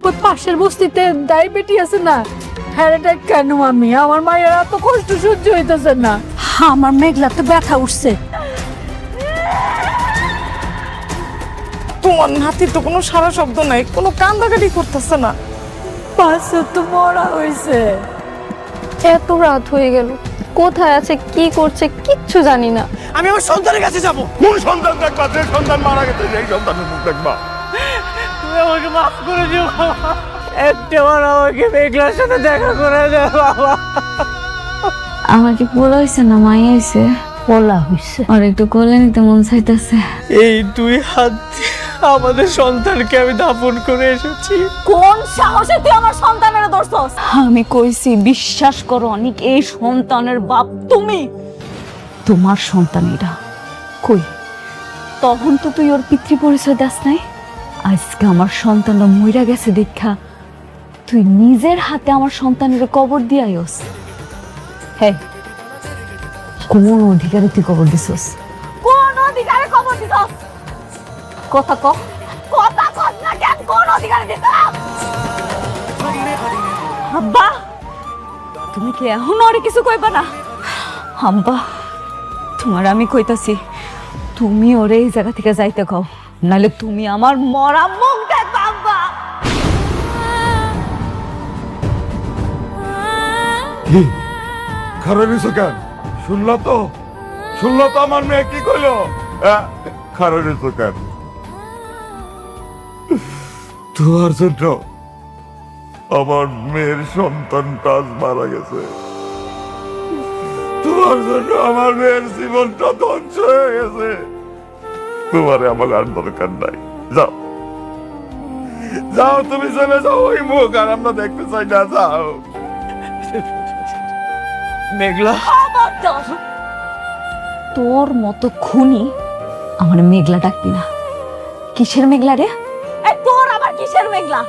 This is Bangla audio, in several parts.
ওই পাশের বস্তিতে ডায়াবেটি আছে না, হ্যাঁ এটা কেন আমি আমার মায়ের এত কষ্ট সহ্য হইতেছে না। আমার মেঘলা তো ব্যথা উঠছে। তোমার নাতির তো কোনো সারা শব্দ নাই, কোনো কান্দাকাটি করতেছে না। পাশে তো মরা হয়েছে। এত রাত হয়ে গেল, কোথায় আছে কি করছে কিচ্ছু জানি না। আমি আমার সন্তানের কাছে যাব। কোন সন্তান দেখবা? যে সন্তান মারা গেছে সেই সন্তানের মুখ দেখবা। তুমি আমাকে মাফ করে দিও বাবা, একটাবার আমাকে মেঘলার সাথে দেখা করে দাও বাবা। আমার কি বলা হয়েছে না মাই হয়েছে? বলা হয়েছে। আর একটু কোলে নিতে মন চাইতেছে। এই দুই হাত দিয়ে আমাদের সন্তানকে আমি দাফন করে এসেছি। কোন সাহসে তুই আমার সন্তানের ধরছস? আমি কইছি বিশ্বাস করো অনেক, এই সন্তানের বাপ তুমি। তোমার সন্তান এটা কই? তখন তো তুই ওর পিতৃ পরিচয় দাস নাই। আজকে আমার সন্তানটা মইরা গেছে দেখা তুই নিজের হাতে আমার সন্তানের কবর দিয়াইস। হ্যাঁ, কোন অধিকারে তুই কবর দিছস? কোন অধিকারে কবর দিছস? কথা ক, কথা কস না কেন? কোন অধিকারে দিছস? আব্বা, তুমি কি এখন আর কিছু কইবা না? আব্বা, তোমার আমি কইতাছি, তুমি ওরে এই জায়গা থেকে যাইতে কও, নাহলে তুমি আমার মরা মুখ দেখবা। আব্বা, কি খারাপ হয়েছে কেন? শুনলো তো আমার মেয়ে কি কইলো? খারাপ হয়েছে কেন? তোমার জন্য আমার মেয়ের সন্তানটা আজ মারা গেছে। তোমার জন্য আমার মেয়ের জীবনটা ধ্বংস হয়ে গেছে। তোমারে আমার আর দরকার নাই। যাও যাও, তুমি চলে যাও। ওই মুখ আর আমরা দেখতে চাই না। যাও। মেঘলা, তোর মতো খুনি আমার মেঘলা ডাকবি না। কিসের মেঘলা রে? তোর আবার কিসের মেঘলা?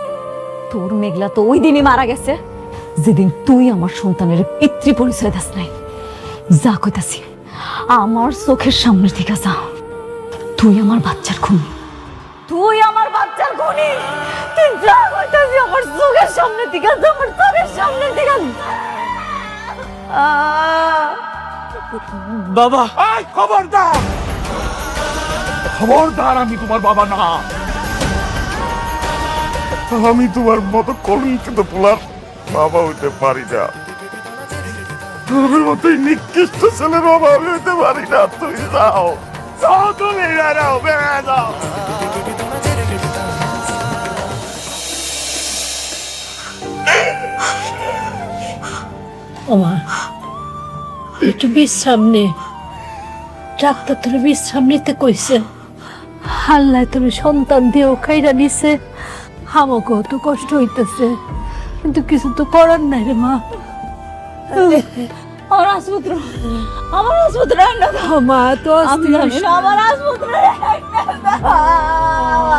তোর মেঘলা তো ওই দিনই মারা গেছে যেদিন তুই আমার সন্তানের পিতৃ পরিচয় দাস নাই। যা কইতাছি, আমার চোখের সামনে থেকে যা। তুই আমার বাচ্চার খুনি, তুই আমার বাচ্চার খুনি। তুই যা কইতাছি আমার চোখের সামনে থেকে যা, আমার চোখের সামনে থেকে। বাবা এই খবরদার, খবরদার, আমি তোমার বাবা না। আমি তোমার মতো কলঙ্কিত পোলার বাবা হইতে পারি না। তোমার মতোই নিকৃষ্ট ছেলের বাবা আমি হইতে পারি না। তুই যাও, যাও, তুমি যাও, বেড়ে যাও। ওমা, একটু বিশ্রাম নে। ডাক্তার তোর বিশ্রাম নিতে কইছে। আল্লাহ তুমি সন্তান দিয়েও খাইরা নিছে, আমাকেও তো কষ্ট হইতেছে, কিন্তু কিছু তো করার নাই রে মা। আমার রাজপুত্র, আমার রাজপুত্র রান্না দাও। মা তো আমি জানি না, আমার রাজপুত্র রান্না দাও।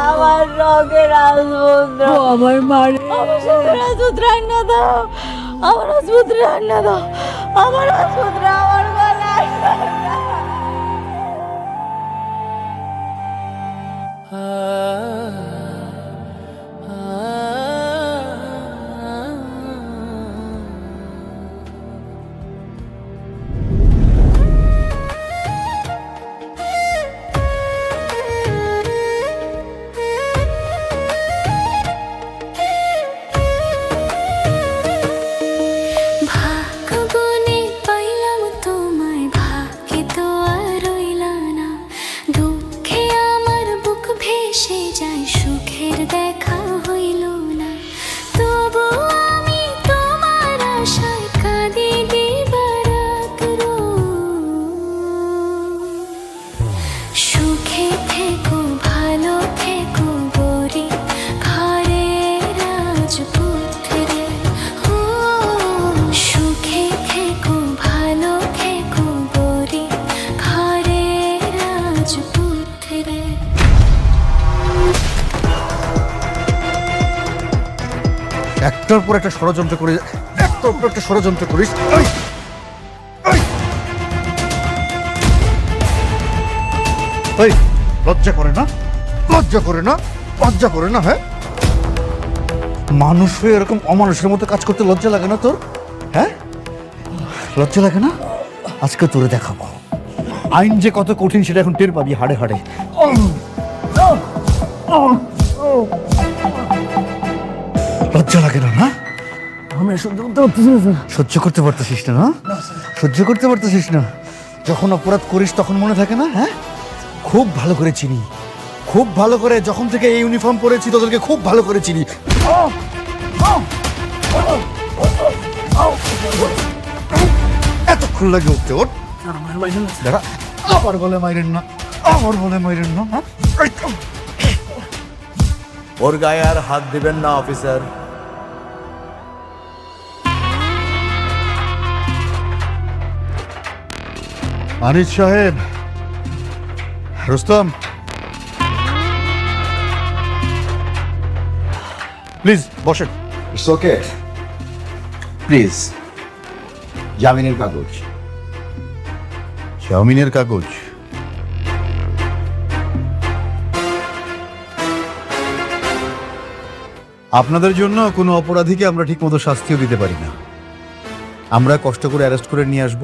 আমার রোগের রাজপুত্র, আমার মারে, আমার সঙ্গে রাজপুত্র রান্না দাও। আমার রাজপুত্র রান্না দাও। আমার রাজপুত্র আমার গলায়। ভাগ্যবনে পাইলাম তোমায়, ভাগ্যে তো আর রইলা না। দুঃখে আমার বুক ভেসে যায়, সুখের দেখা হইল না। তবু আমি তোমার আশায় কাঁদি দিবারাত সুখে থেকো, ভালো থেকো গরি ঘরে রাজপুত্রে। ও সুখে থেকো, ভালো থেকো গরি ঘরে রাজপুত্রে। একটার পর একটা ষড়যন্ত্র করে, একটার পর একটা ষড়যন্ত্র করিস। এই লজ্জা করে না? লজ্জা করে না? লজ্জা করে না? হ্যাঁ, মানুষ হয়ে এরকম অমানুষের মতো কাজ করতে লজ্জা লাগে না তোর? হ্যাঁ, লজ্জা লাগে না? আজকে তোরে দেখাবো আইন যে কত কঠিন সেটা এখন টের পাবি হাড়ে হাড়ে। লজ্জা লাগে না? না আমি সহ্য করতে পারতেছি না স্যার। সহ্য করতে পারতেছিস না? না সহ্য করতে পারতেছিস না? যখন অপরাধ করিস তখন মনে থাকে না? হ্যাঁ, খুব ভালো করে চিনি, খুব ভালো করে। যখন থেকে এই ইউনিফর্ম পরেছি তোদেরকে খুব ভালো করে চিনি। এতক্ষণ লাগে উঠতে। ওর দাঁড়া, আবার বলে মাইরেন না, আবার বলে মাইরেন না। হ্যাঁ? ওর গায়ে আর হাত দিবেন না অফিসার। আনিস সাহেব, রুস্তম, প্লিজ বসেন। ওকে প্লিজ, জামিনের কাগজ। জামিনের কাগজ? আপনাদের জন্য কোনো অপরাধীকে আমরা ঠিকমতো শাস্তিও দিতে পারি না। আমরা কষ্ট করে অ্যারেস্ট করে নিয়ে আসব,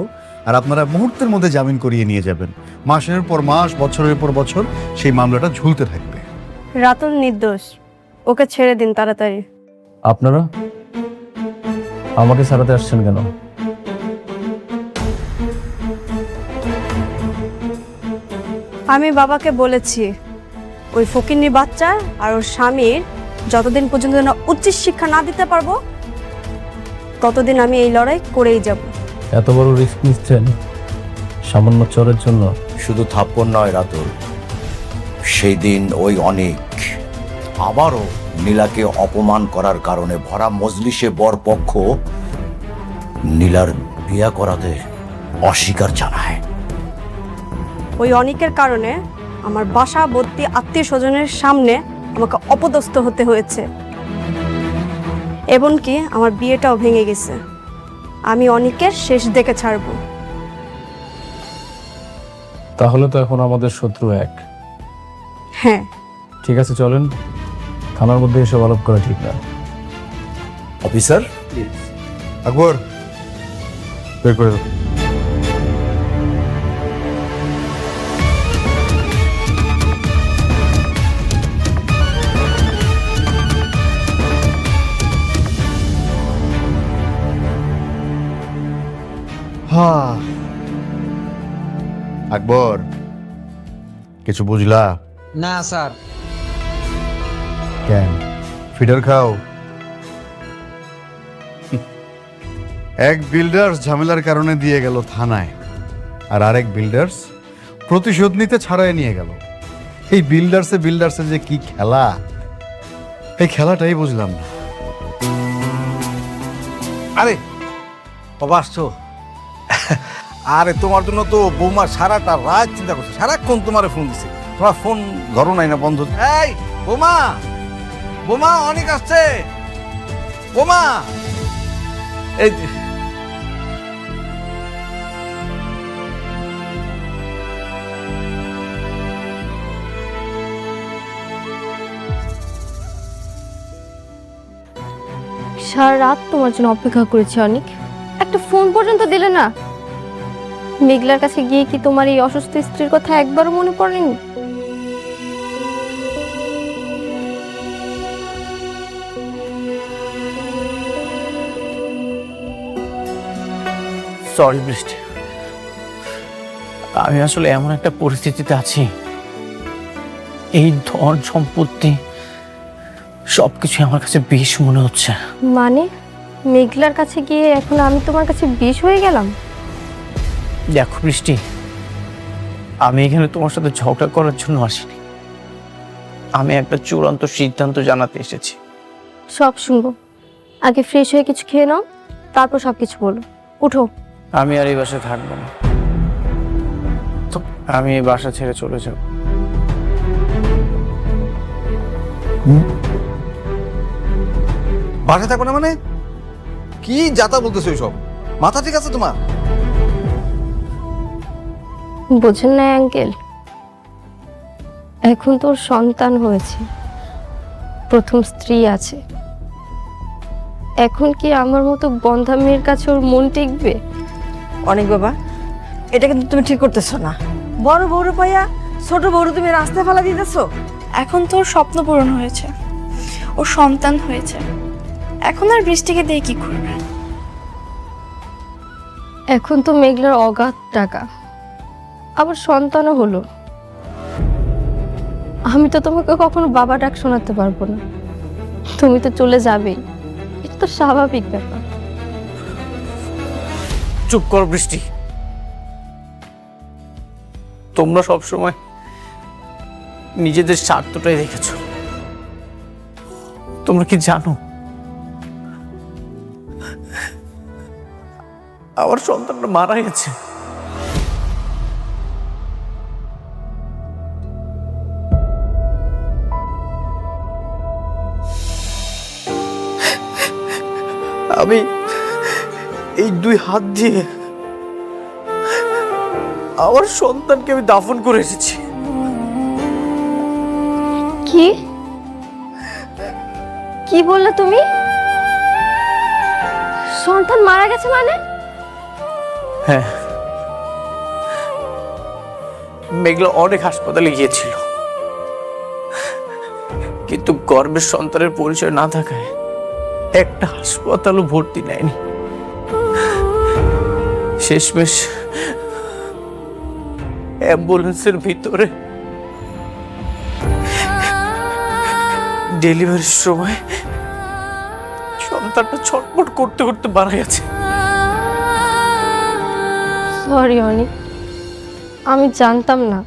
আর আপনারা মুহূর্তের মধ্যে জামিন করিয়ে নিয়ে যাবেন। মাসের পর মাস, বছরের পর বছর সেই মামলাটা ঝুলতে থাকবে। রাতুল নির্দোষ, ওকে ছেড়ে দিন তাড়াতাড়ি। আপনারা আমাকে সারাতে আসছেন কেন? আমি বাবাকে বলেছি ওই ফকিন্নি বাচ্চা আর ওর স্বামীর যতদিন পর্যন্ত না উচিত শিক্ষা না দিতে পারবো ততদিন আমি এই লড়াই করেই যাব। এত বড় রিস্ক নিচ্ছেন সামান্য চোরের জন্য? শুধু থাপ্পড় নয় রাতুল, সেই দিন ওই অনেক আবারও নীলাকে অপমান করার কারণে ভরা মজলিসে বরপক্ষ নীলার বিয়া করাতে অস্বীকার জানায়। ওই অনেকের কারণে আমার বাসা ভর্তি আত্মীয় স্বজনের সামনে আমাকে অপদস্থ হতে হয়েছে, এমনকি আমার বিয়েটাও ভেঙে গেছে। আমি অনেকের শেষ দেখে ছাড়বো। তাহলে তো এখন আমাদের শত্রু এক। হ্যাঁ, ঠিক আছে, চলেন। থানার মধ্যে এসব আলাপ করা ঠিক না। অফিসার, আকবর, বের করে দাও। হ্যাঁ, আকবর, কিছু বুঝলা? না স্যার। কেন ফিডার খাও? এক বিল্ডার্স ঝামেলার কারণে দিয়ে গেল থানায়, আর আরেক বিল্ডার্স প্রতিশোধ নিতে ছাড়াই নিয়ে গেল। এই বিল্ডার্সে যে কি খেলা, এই খেলাটাই বুঝলাম না। আরে বাবা আসছো? আরে তোমার জন্য তো বৌমা সারাটা রাত চিন্তা করছে, সারাক্ষণ তোমারে ফোন দিছে, তোমার ফোন ধরো নাই না, বন্ধ। এই বৌমা, বৌমা অনেক আসছে, বৌমা। এই সারা রাত তোমার জন্য অপেক্ষা করেছি অনেক, একটা ফোন পর্যন্ত দিলে না। মেঘলার কাছে গিয়ে কি তোমার এই অসুস্থ স্ত্রীর কথা একবারও মনে পড়েনি? সরি বৃষ্টি, আমি আসলে এমন একটা পরিস্থিতিতে আছি, এই ধন সম্পত্তি সবকিছু আমার কাছে বিষ মনে হচ্ছে। মানে মেঘলার কাছে গিয়ে এখন আমি তোমার কাছে বিষ হয়ে গেলাম? দেখো বৃষ্টি, আমি এখানে তোমার সাথে ঝগড়া করার জন্য আসিনি, আমি একটা চূড়ান্ত সিদ্ধান্ত জানাতে এসেছি। সব শুনবো, আগে ফ্রেশ হয়ে কিছু খেয়ে নাও, তারপর সবকিছু বলো। উঠো। আমি আর এই বাসায় থাকবো না, আমি এই বাসা ছেড়ে চলে যাব। বাসায় থাকো না মানে কি যাতা বলতেছো? সব মাথা ঠিক আছে তোমার? বোঝেন না আঙ্কেল, এখন তোর সন্তান হয়েছে, প্রথম স্ত্রী আছে, এখন কি আমার মতো বন্ধা মেয়ের কাছে ওর মন টিকবে? অনেক বাবা, এটা কিন্তু তুমি ঠিক করতেছো না। বড় বউরে পাইয়া ছোট বউরে তুমি রাস্তায় ফেলা দিতেছো। এখন তো ওর স্বপ্ন পূরণ হয়েছে, ওর সন্তান হয়েছে, এখন আর বৃষ্টিকে দিয়ে কি করবে? এখন তো মেঘলার অগাধ টাকা, আবার সন্তানও হলো। আমি তো তোমাকে কখনো বাবা ডাক শোনাতে পারবো না, তুমি তো চলে যাবেই, এটা তো স্বাভাবিক ব্যাপার। চুপ কর বৃষ্টি। তোমরা সবসময় নিজেদের স্বার্থটাই রেখেছ। তোমরা কি জানো আমার সন্তানটা মারা গেছে? আমি এই 2 হাত দিয়ে আমার সন্তানকে আমি দাফন করে এসেছি। কি কি বললে তুমি? সন্তান মারা গেছে মানে? হ্যাঁ, মেঘলা অনেক হাসপাতালে গিয়েছিল, কিন্তু গর্ভের সন্তানের পরিচয় না থাকায় একটা হাসপাতালও ভর্তি নেয়নি। শেষমেশ অ্যাম্বুলেন্সের ভিতরে ডেলিভারির সময় সন্তানটা ছটফট করতে করতে মারা গেছে। সরি অনিক, আমি জানতাম না।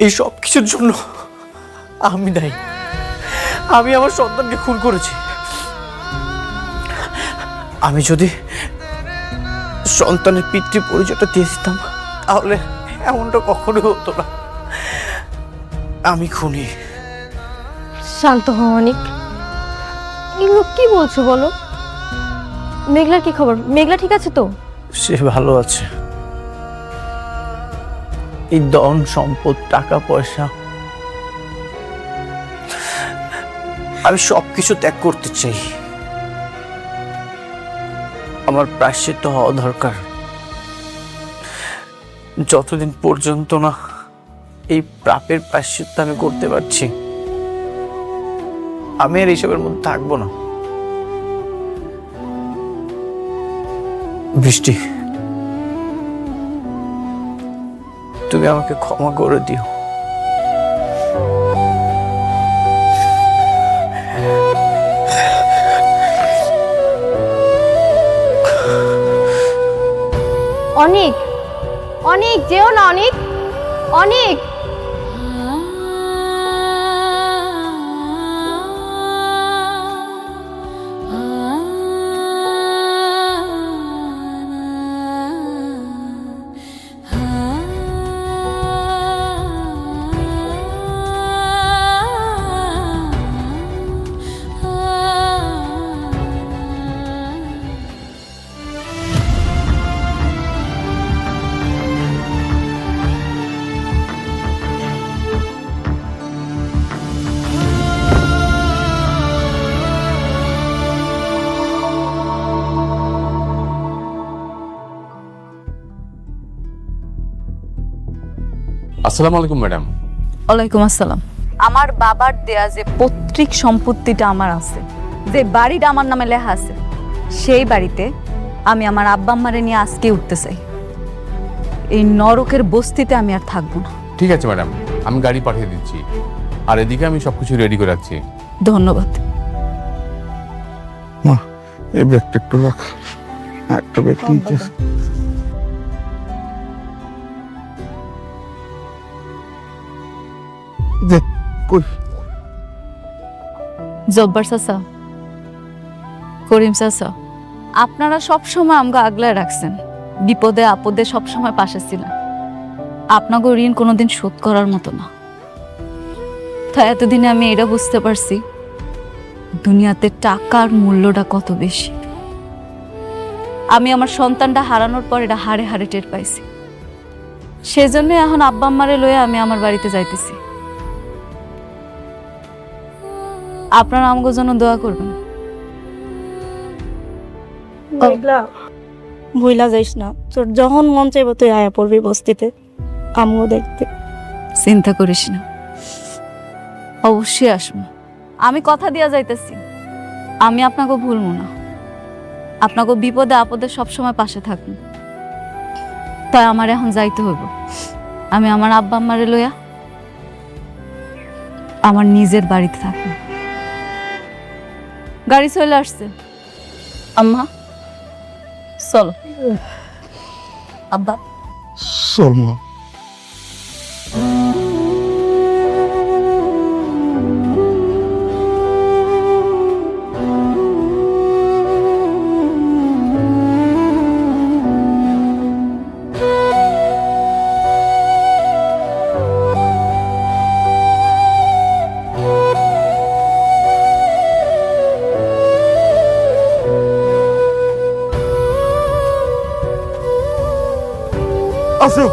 এই সব কিছুর জন্য আমি দায়ী। আমি আমার সন্তানকে খুন করেছি। আমি যদি সন্তানের পিতৃ পরিচয়টা দিয়ে দিতাম তাহলে এমনটা কখনোই হতো না। আমি খুনি। শান্ত হও অনিক, এগুলো কি বলছো বলো? মেঘলার কি খবর? মেঘলা ঠিক আছে তো? সে ভালো আছে। এই ধন সম্পদ টাকা পয়সা আমি সবকিছু ত্যাগ করতে চাই। আমার প্রায়শ্চিত্ত হওয়া দরকার। যতদিন পর্যন্ত না এই পাপের প্রায়শ্চিত্ত আমি করতে পারছি, আমি আর এইসবের মধ্যে থাকবো না। বৃষ্টি, তুমি আমাকে ক্ষমা করে দিও। অনিক, অনিক যেও না অনিক, অনিক। আসসালামু আলাইকুম ম্যাডাম। ওয়ালাইকুম আসসালাম। আমার বাবার দেয়া যে পৈতৃক সম্পত্তিটা আমার আছে, যে বাড়িটা আমার নামে লেখা আছে, সেই বাড়িতে আমি আমার আব্বা আম্মারে নিয়ে আজকে উঠতে চাই। এই নরকের বস্তিতে আমি আর থাকবো না। ঠিক আছে ম্যাডাম, আমি গাড়ি পাঠিয়ে দিচ্ছি, আর এদিকে আমি সবকিছু রেডি করে রাখছি। ধন্যবাদ। মা, এই ব্যাগটা একটু রাখ। একটা ব্যাগ নিচে। দে, কই? জব্বার চাচা, করিম চাচা, আপনারা সবসময় আমাকে আগলায় রাখছেন, বিপদে আপদে সবসময় পাশে ছিলেন। আপনাকে ঋণ কোনোদিন শোধ করার মতো না। তাই এতদিনে আমি এটা বুঝতে পারছি দুনিয়াতে টাকার মূল্যটা কত বেশি। আমি আমার সন্তানটা হারানোর পর এটা হাড়ে হাড়ে টের পাইছি। সেজন্য এখন আব্বা আম্মারে লয়ে আমি আমার বাড়িতে যাইতেছি। আপনারা আমাকে জন্য দোয়া করবেন। মেঘলা ভুইলা যাইস না, তোর যখন মন চাইবো তুই আয়া পড়বি বস্তিতে, আমিও দেখতে। চিন্তা করিস না, অবশ্যই আসবো। আমি কথা দিয়া যাইতেছি, আমি আপনাকে ভুলবো না, আপনাকে বিপদে আপদে সবসময় পাশে থাকবো। তাই আমার এখন যাইতে হইব। আমি আমার আব্বা আম্মারে লইয়া আমার নিজের বাড়িতে থাকবো। গাড়ি চলে আসছে, আম্মা চলো। আব্বা চল মা। আসো